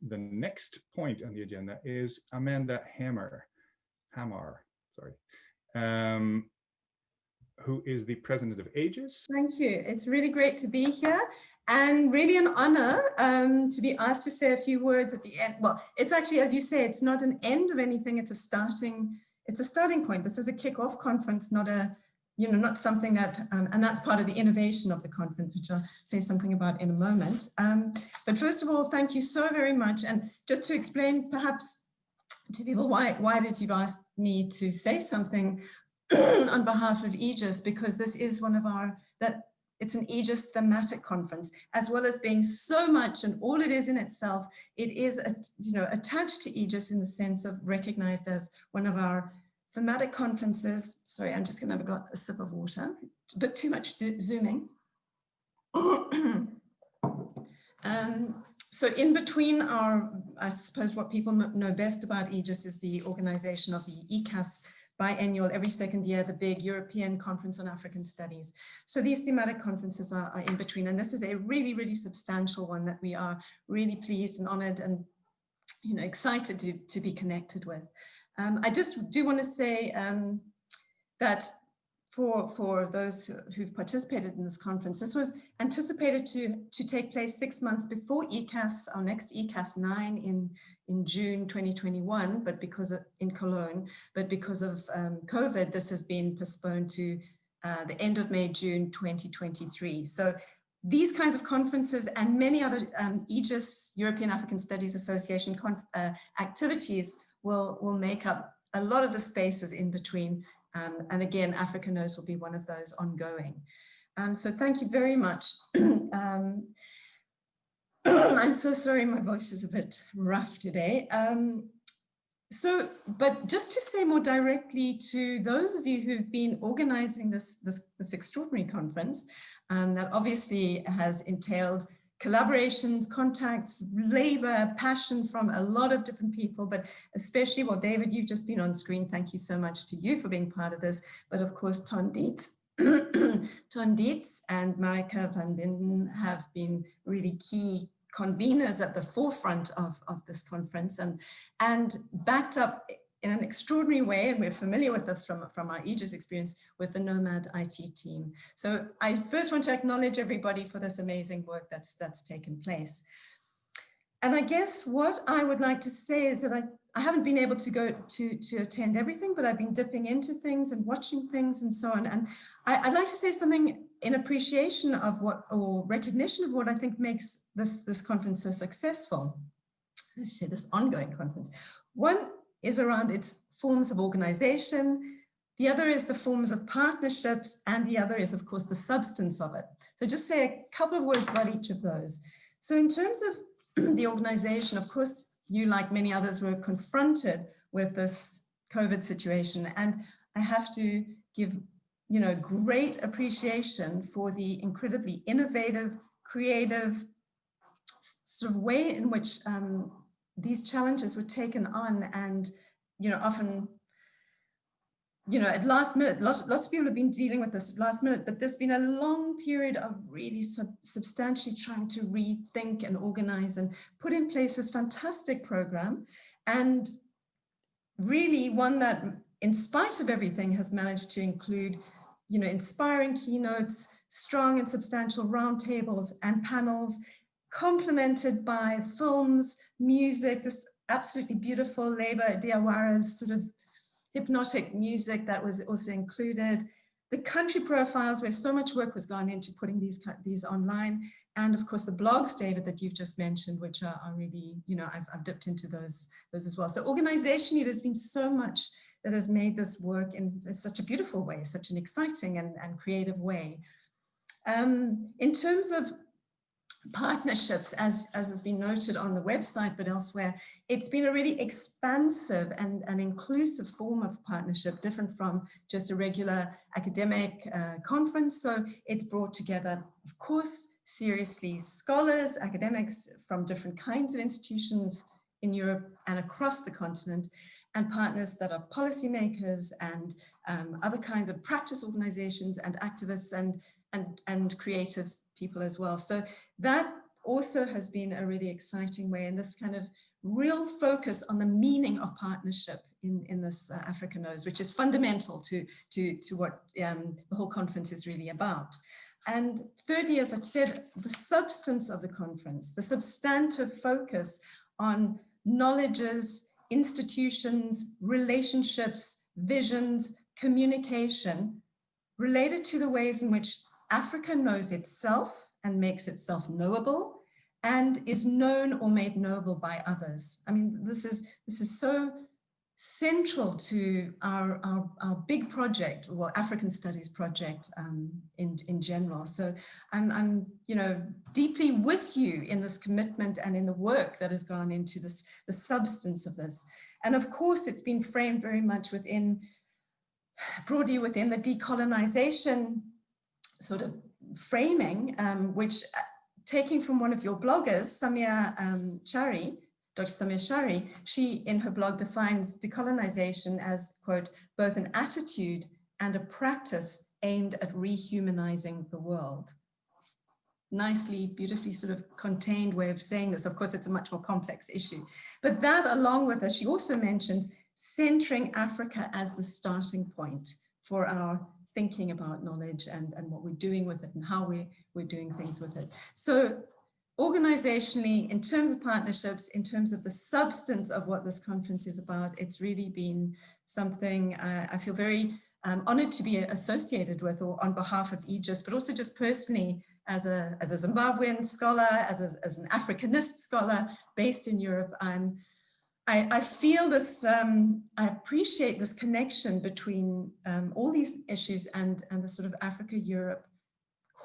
the next point on the agenda is Amanda Hammar, who is the president of AEGIS. Thank you. It's really great to be here and really an honor to be asked to say a few words at the end. Well, it's actually, as you say, it's not an end of anything. It's a starting point. This is a kickoff conference, not a, not something that, and that's part of the innovation of the conference, which I'll say something about in a moment. But first of all, thank you so very much. And just to explain perhaps to people why it is you've asked me to say something on behalf of AEGIS, because this is one of our, it's an AEGIS thematic conference, as well as being so much and all it is in itself, it is, attached to AEGIS in the sense of recognized as one of our thematic conferences. Sorry, I'm just gonna have a sip of water, a bit too much zooming. So in between our, I suppose what people know best about AEGIS is the organization of the ECAS biennial, every second year, the big European Conference on African Studies. So these thematic conferences are in between, and this is a really, really substantial one that we are really pleased and honored and excited to be connected with. I just do want to say that for those who've participated in this conference, this was anticipated to take place 6 months before ECAS, our next ECAS 9 in June 2021, but in Cologne, but because of COVID, this has been postponed to the end of May, June 2023. So these kinds of conferences and many other AEGIS, European African Studies Association activities will make up a lot of the spaces in between. And again, Africa Knows will be one of those ongoing. So thank you very much. I'm so sorry, my voice is a bit rough today. But just to say more directly to those of you who've been organizing this extraordinary conference, that obviously has entailed collaborations, contacts, labor, passion from a lot of different people, but especially, well, David, you've just been on screen. Thank you so much to you for being part of this. But of course, Dietz and Marieke van Winden have been really key conveners at the forefront of this conference and backed up in an extraordinary way, and we're familiar with this from our AEGIS experience with the Nomad IT team. So I first want to acknowledge everybody for this amazing work that's taken place. And I guess what I would like to say is that I haven't been able to go to attend everything, but I've been dipping into things and watching things and so on. And I'd like to say something in appreciation of or recognition of what I think makes this conference so successful. Let's say this ongoing conference. One is around its forms of organization. The other is the forms of partnerships, and the other is, of course, the substance of it. So just say a couple of words about each of those. So in terms of the organization, of course, you, like many others, were confronted with this COVID situation. And I have to give, great appreciation for the incredibly innovative, creative sort of way in which these challenges were taken on, and often at last minute, lots of people have been dealing with this at last minute, but there's been a long period of really substantially trying to rethink and organize and put in place this fantastic program, and really one that, in spite of everything, has managed to include inspiring keynotes, strong and substantial roundtables and panels, complemented by films, music, this absolutely beautiful Leba Diawara's sort of hypnotic music that was also included, the country profiles where so much work was gone into putting these online, and of course the blogs, David, that you've just mentioned, which are really, I've dipped into those as well. So organizationally, there's been so much that has made this work in such a beautiful way, such an exciting and creative way. In terms of partnerships, as has been noted on the website, but elsewhere, it's been a really expansive and an inclusive form of partnership, different from just a regular academic conference. So it's brought together, of course, seriously, scholars, academics from different kinds of institutions in Europe and across the continent, and partners that are policymakers and other kinds of practice organizations and activists and creative people as well. So that also has been a really exciting way, and this kind of real focus on the meaning of partnership in this Africa Knows, which is fundamental to what the whole conference is really about. And thirdly, as I said, the substance of the conference, the substantive focus on knowledges, institutions, relationships, visions, communication, related to the ways in which Africa knows itself and makes itself knowable, and is known or made knowable by others. I mean, this is so central to our big project, well, African Studies project in general. So I'm deeply with you in this commitment and in the work that has gone into this, the substance of this. And of course, it's been framed very much broadly within the decolonization sort of framing, which taking from one of your bloggers, Samia Chari, Dr. Samia Chari, she in her blog defines decolonization as, quote, both an attitude and a practice aimed at rehumanizing the world. Nicely, beautifully sort of contained way of saying this. Of course, it's a much more complex issue. But that along with us, she also mentions centering Africa as the starting point for our thinking about knowledge and what we're doing with it and how we're doing things with it. So organizationally, in terms of partnerships, in terms of the substance of what this conference is about, it's really been something I feel very honored to be associated with, or on behalf of AEGIS, but also just personally as a Zimbabwean scholar, as an Africanist scholar based in Europe. I feel this, I appreciate this connection between all these issues and the sort of Africa-Europe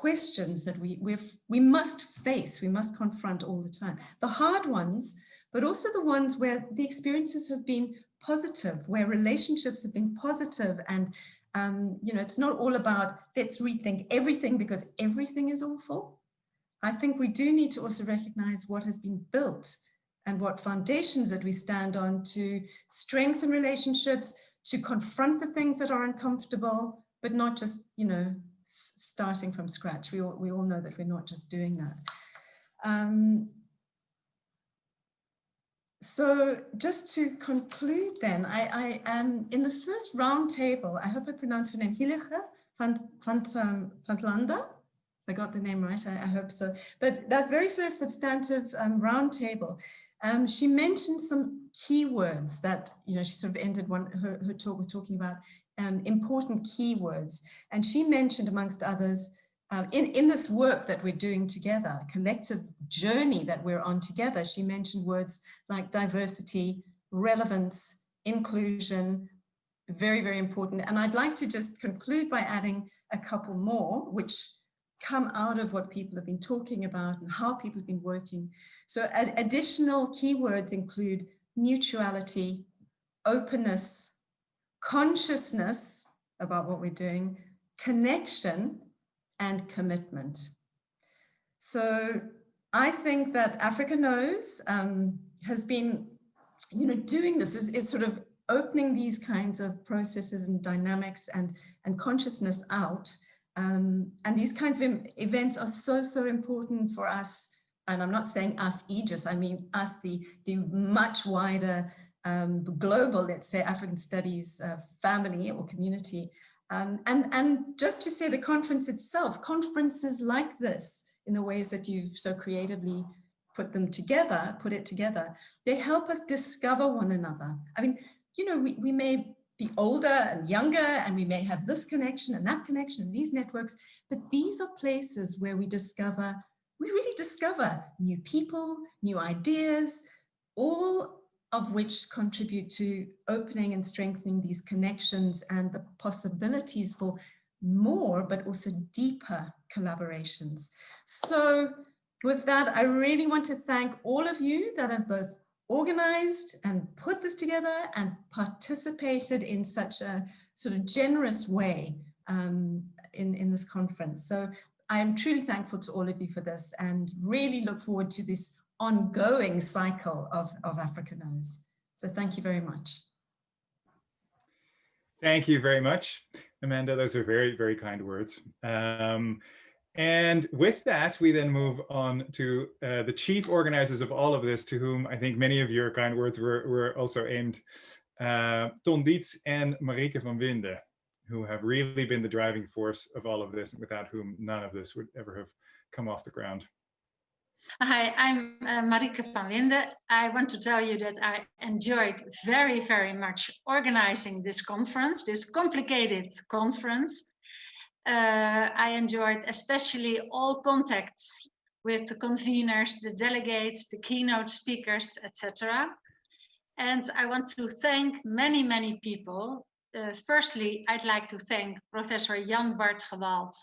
questions that we must face, we must confront all the time. The hard ones, but also the ones where the experiences have been positive, where relationships have been positive, and it's not all about let's rethink everything because everything is awful. I think we do need to also recognize what has been built and what foundations that we stand on to strengthen relationships, to confront the things that are uncomfortable, but not just, starting from scratch. We all know that we're not just doing that. So just to conclude then, I am in the first round table, I hope I pronounced her name, Hillige van Landa. I got the name right, I hope so. But that very first substantive round table, she mentioned some keywords that, she sort of ended her talk with talking about important keywords. And she mentioned, amongst others, in this work that we're doing together, collective journey that we're on together, she mentioned words like diversity, relevance, inclusion, very, very important. And I'd like to just conclude by adding a couple more, which come out of what people have been talking about and how people have been working. So additional keywords include mutuality, openness, consciousness about what we're doing, connection, and commitment. So I think that Africa Knows has been, doing this, is sort of opening these kinds of processes and dynamics and consciousness out. And these kinds of events are so important for us. And I'm not saying us AEGIS, I mean us, the much wider global, let's say, African studies family or community. And just to say the conference itself, conferences like this, in the ways that you've so creatively put it together, they help us discover one another. I mean, we may be older and younger, and we may have this connection and that connection and these networks, but these are places where we really discover new people, new ideas, all of which contribute to opening and strengthening these connections and the possibilities for more, but also deeper collaborations. So with that, I really want to thank all of you that have both organized and put this together and participated in such a sort of generous way in this conference. So I am truly thankful to all of you for this and really look forward to this ongoing cycle of Africa Knows. So thank you very much. Thank you very much, Amanda. Those are very, very kind words. And with that, we then move on to the chief organizers of all of this, to whom I think many of your kind words were also aimed, Dietz and Marieke van Winden, who have really been the driving force of all of this, and without whom none of this would ever have come off the ground. Hi, I'm Marieke van Winden. I want to tell you that I enjoyed very, very much organizing this conference, this complicated conference. I enjoyed especially all contacts with the conveners, the delegates, the keynote speakers, etc. And I want to thank many, many people. Firstly, I'd like to thank Professor Jan Bart Gewalt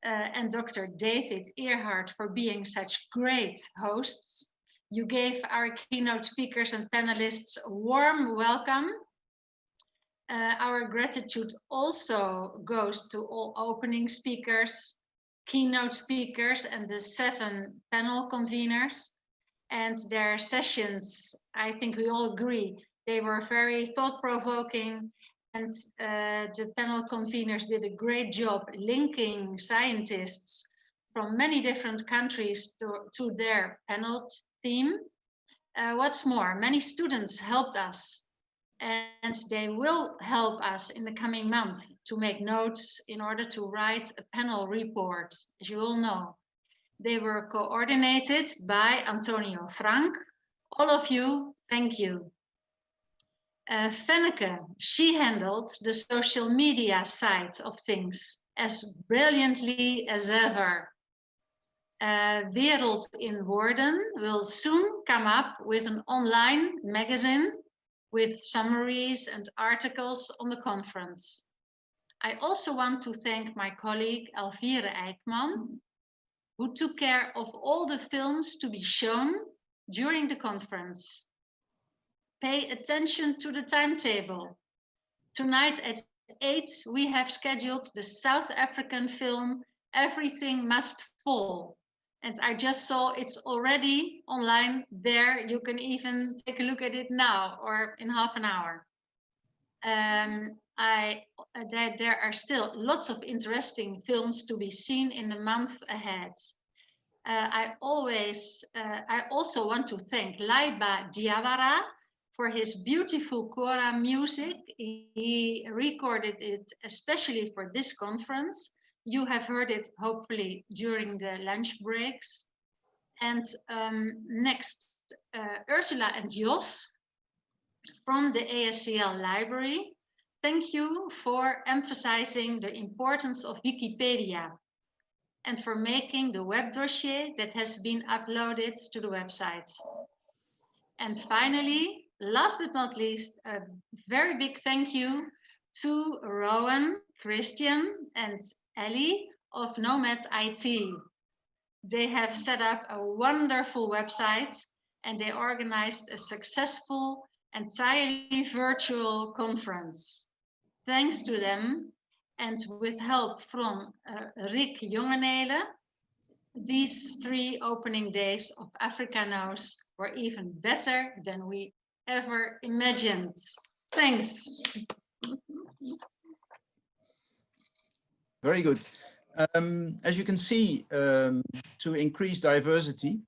and Dr. David Earhart for being such great hosts. You gave our keynote speakers and panelists a warm welcome. Our gratitude also goes to all opening speakers, keynote speakers, and the 7 panel conveners. And their sessions, I think we all agree, they were very thought-provoking, and the panel conveners did a great job linking scientists from many different countries to their panel theme. What's more, many students helped us, and they will help us in the coming month to make notes in order to write a panel report, as you all know. They were coordinated by Antonio Frank. All of you, thank you. Fenneke, she handled the social media side of things as brilliantly as ever. Wereld in Woorden will soon come up with an online magazine with summaries and articles on the conference. I also want to thank my colleague Elvire Eijkman, who took care of all the films to be shown during the conference. Pay attention to the timetable. Tonight at 8, we have scheduled the South African film, Everything Must Fall. And I just saw it's already online there. You can even take a look at it now or in half an hour. There are still lots of interesting films to be seen in the month ahead. I also want to thank Laiba Diawara for his beautiful kora music. He recorded it especially for this conference. You have heard it hopefully during the lunch breaks. And next, Ursula and Jos from the ASCL library. Thank you for emphasizing the importance of Wikipedia and for making the web dossier that has been uploaded to the website. And finally, last but not least, a very big thank you to Rowan, Christian, and Ellie of Nomad IT. They have set up a wonderful website and they organized a successful, entirely virtual conference. Thanks to them, and with help from Rick Jongenele, these 3 opening days of Africa Knows were even better than we ever imagined. Thanks. Very good. As you can see, to increase diversity,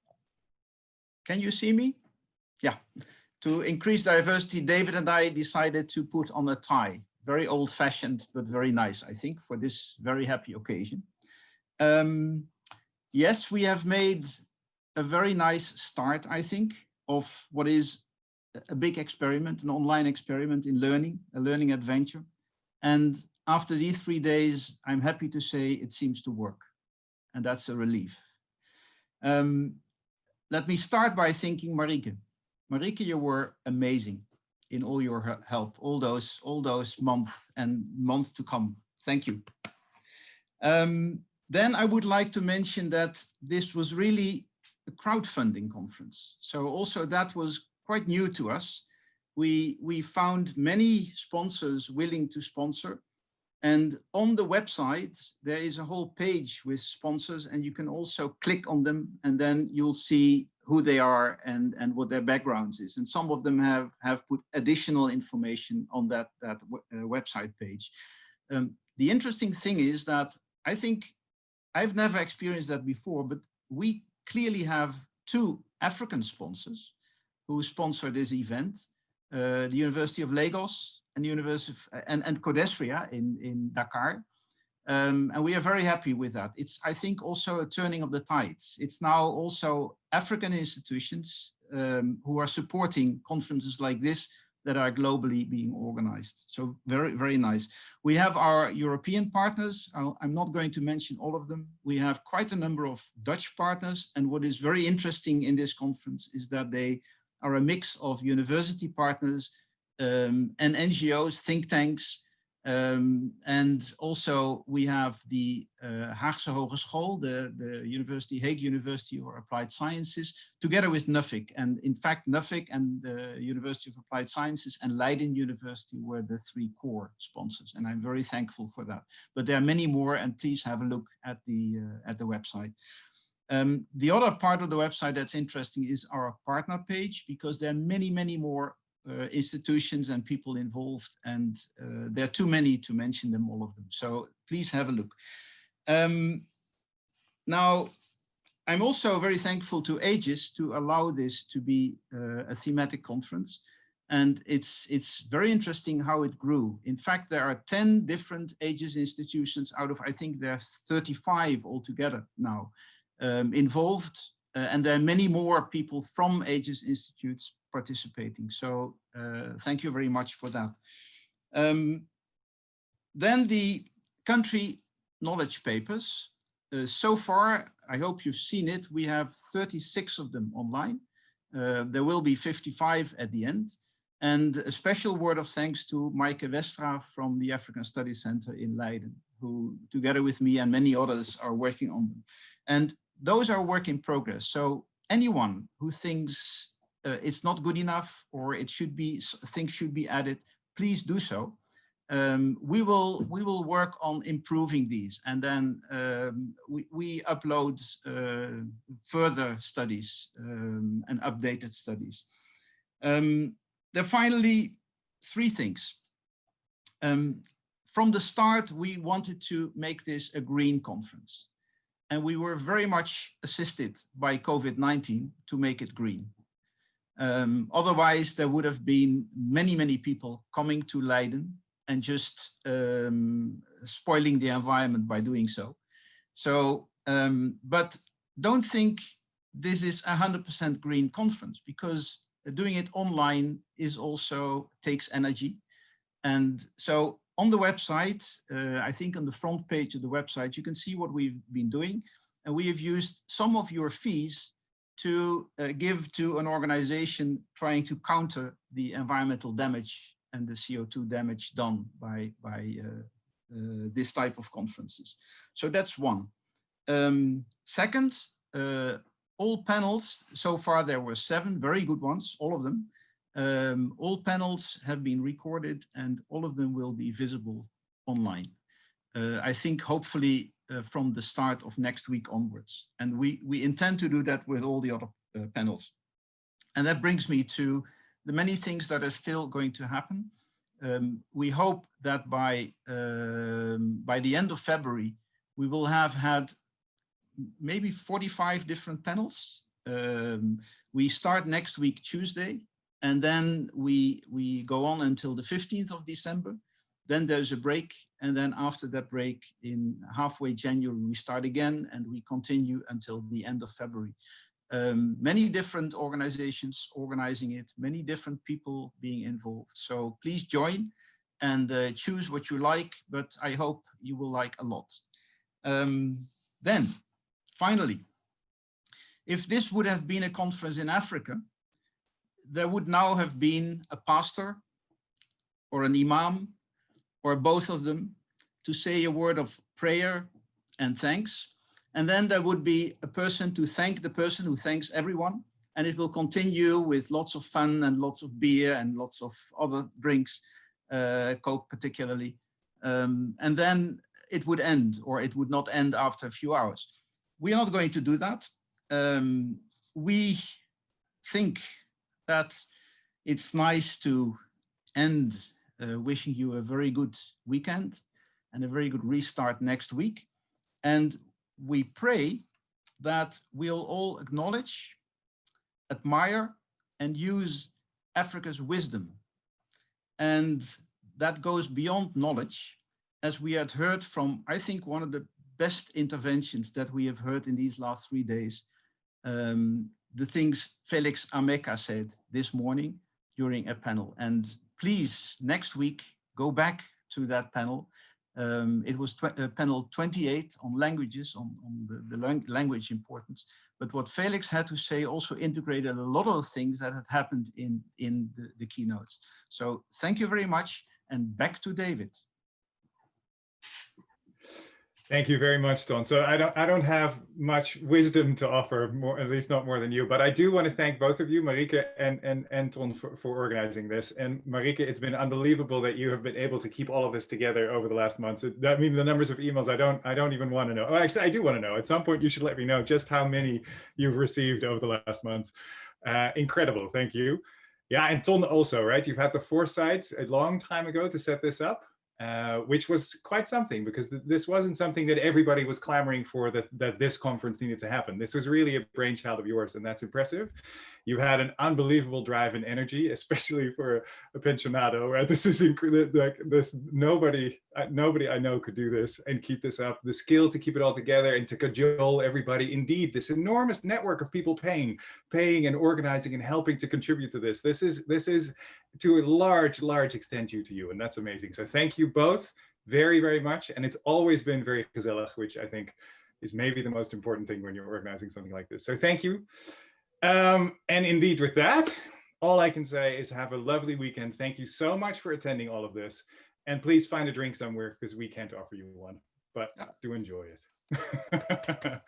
can you see me? Yeah. To increase diversity, David and I decided to put on a tie. Very old-fashioned, but very nice, I think, for this very happy occasion. Yes, we have made a very nice start, I think, of what is a big experiment, an online experiment in learning, a learning adventure. And after these 3 days, I'm happy to say it seems to work. And that's a relief. Let me start by thanking Marieke. Marieke, you were amazing in all your help, all those months and months to come. Thank you. Then I would like to mention that this was really a crowdfunding conference. So also that was quite new to us. We found many sponsors willing to sponsor. And on the website, there is a whole page with sponsors, and you can also click on them, and then you'll see who they are and what their backgrounds is. And some of them have put additional information on that website page. The interesting thing is that I think I've never experienced that before, but we clearly have 2 African sponsors who sponsor this event, the University of Lagos and the University of, and Codesria in Dakar. And we are very happy with that. It's, I think, also a turning of the tides. It's now also African institutions who are supporting conferences like this that are globally being organized. So very, very nice. We have our European partners. I'm not going to mention all of them. We have quite a number of Dutch partners. And what is very interesting in this conference is that they are a mix of university partners and NGOs, think tanks. And also we have the Haagse Hogeschool, the University, Hague University for Applied Sciences, together with NUFIC. And in fact, NUFIC and the University of Applied Sciences and Leiden University were the 3 core sponsors. And I'm very thankful for that. But there are many more, and please have a look at the website. The other part of the website that's interesting is our partner page, because there are many, many more institutions and people involved, and there are too many to mention them, all of them. So please have a look. Now, I'm also very thankful to AEGIS to allow this to be a thematic conference. And it's very interesting how it grew. In fact, there are 10 different AEGIS institutions out of, I think there are 35 altogether now involved. And there are many more people from AEGIS institutes participating. So thank you very much for that. Then the country knowledge papers. So far, I hope you've seen it, we have 36 of them online. There will be 55 at the end. And a special word of thanks to Marieke Westra from the African Studies Center in Leiden, who together with me and many others are working on them. And those are work in progress. So anyone who thinks it's not good enough or it should be, things should be added, please do so. We will work on improving these, and then we upload further studies and updated studies. There are finally 3 things. From the start, we wanted to make this a green conference, and we were very much assisted by COVID-19 to make it green. Otherwise, there would have been many, many people coming to Leiden and just spoiling the environment by doing so. So, but don't think this is a 100% green conference, because doing it online is also takes energy. And so on the website, I think on the front page of the website, you can see what we've been doing. And we have used some of your fees to give to an organization trying to counter the environmental damage and the CO2 damage done by this type of conferences. So that's one. Second, all panels, so far there were 7 very good ones, all of them. All panels have been recorded and all of them will be visible online. I think hopefully from the start of next week onwards. And we intend to do that with all the other panels. And that brings me to the many things that are still going to happen. We hope that by the end of February, we will have had maybe 45 different panels. We start next week, Tuesday, and then we go on until the 15th of December. Then there's a break. And then after that break in halfway January, we start again and we continue until the end of February. Many different organizations organizing it, many different people being involved. So please join and choose what you like, but I hope you will like a lot. Then finally, if this would have been a conference in Africa, there would now have been a pastor or an imam or both of them to say a word of prayer and thanks. And then there would be a person to thank the person who thanks everyone. And it will continue with lots of fun and lots of beer and lots of other drinks, Coke particularly. And then it would end, or it would not end after a few hours. We are not going to do that. We think that it's nice to end wishing you a very good weekend and a very good restart next week. And we pray that we'll all acknowledge, admire, and use Africa's wisdom. And that goes beyond knowledge, as we had heard from, I think, one of the best interventions that we have heard in these last 3 days. The things Felix Ameka said this morning during a panel. And please, next week, go back to that panel. It was panel 28 on languages, on the language importance. But what Felix had to say also integrated a lot of things that had happened in the keynotes. So thank you very much, and back to David. Thank you very much, Ton. So I don't have much wisdom to offer, at least not more than you, but I do want to thank both of you, Marieke and Ton, for organizing this. And Marieke, it's been unbelievable that you have been able to keep all of this together over the last months. I mean, the numbers of emails, I don't even want to know. Oh, actually, I do want to know. At some point, you should let me know just how many you've received over the last months. Incredible, thank you. Yeah, and Ton also, right? You've had the foresight a long time ago to set this up. Which was quite something, because this wasn't something that everybody was clamoring for, that this conference needed to happen. This was really a brainchild of yours, and that's impressive. You had an unbelievable drive and energy, especially for a pensionado, right? This is this nobody I know could do this and keep this up. The skill to keep it all together and to cajole everybody. Indeed, this enormous network of people paying and organizing and helping to contribute to this. This is to a large extent due to you, and that's amazing. So thank you both very, very much. And it's always been very gezellig, which I think is maybe the most important thing when you're organizing something like this. So thank you. And indeed, with that, all I can say is have a lovely weekend. Thank you so much for attending all of this. And please find a drink somewhere, because we can't offer you one, but do enjoy it.